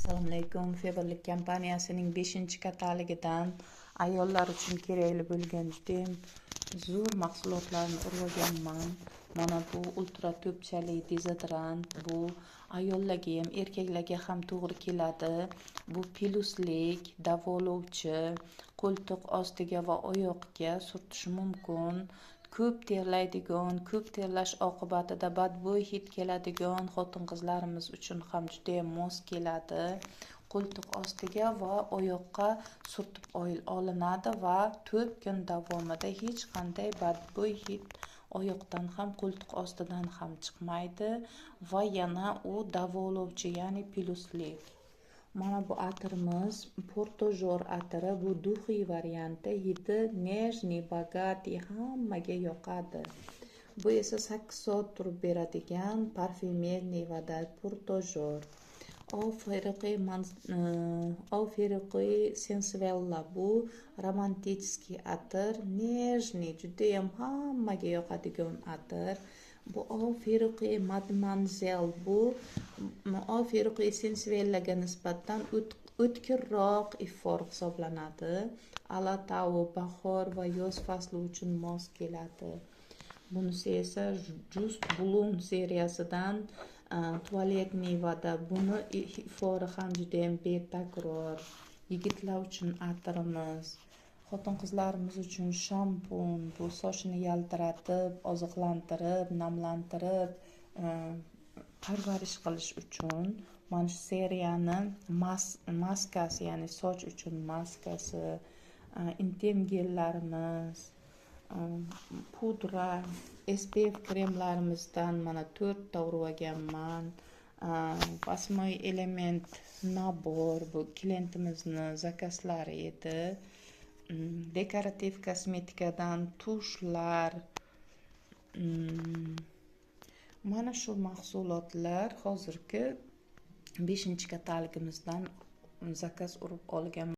Assalomu alaykum. Feberlik kompaniyasining 5-katalogidan ayollar uchun kerakli bo'lgan judayam zo'r mahsulotlarni urib olganman. Mana bu ultra to'pchali dezodorant. Bu ayollarga ham, erkaklarga ham to'g'ri keladi. Bu piluslik, davolovchi, qo'ltiq ostiga va oyoqqa surtish mumkin. Ko'p terlaydigan, ko'p terlash oqibatida badbo'y hid keladigan xotin-qizlarimiz uchun ham juda ham mos keladi. Qo'ltiq ostiga va oyoqqa surtib olinadi va 4 kun davomida hech qanday badbo'y hid oyoqdan ham, qo'ltiq ostidan ham chiqmaydi va yana u davolovchi, ya'ni piluslik. Mana bu atirimiz Portojor atiri, bu duxiy varianti, hidi nejniy, bagatiy, hammaga yoqadi. Bu esa 8 soat turib beradigan parfyumeriy voda Portojor. Ofiriqiy Sensuella, bu romantiskiy atir, nejniy, juda ham hammaga yoqadigan atir. Bu Ofiriqiy Mademoiselle, bu Ofiriqiy Sensuellaga nisbatan o'tkirroq ifor hisoblanadi. Alatavu bahor va yoz fasli uchun mos keladi. Bunisi esa Just Bloom seriyasidan tualetniy voda. Buni ifori ham juda ham betakror. Yigitlar uchun atirimiz. Xotin-qizlarimiz uchun shampun, bu sochni yaltiratib, oziqlantirib, namlantirib, parvarish qilish uchun. Mana shu seriyani maskasi, ya'ni soch uchun maskasi, intim gellarimiz, pudra, SPF kremlarimizdan mana 4 ta urib olganman. 8 element nabor, bu klientimizni zakazlari edi. Dekorativ kosmetikadan tushlar. Mana shu mahsulotlar hozirgi 5-katalogimizdan zakaz urib olgan.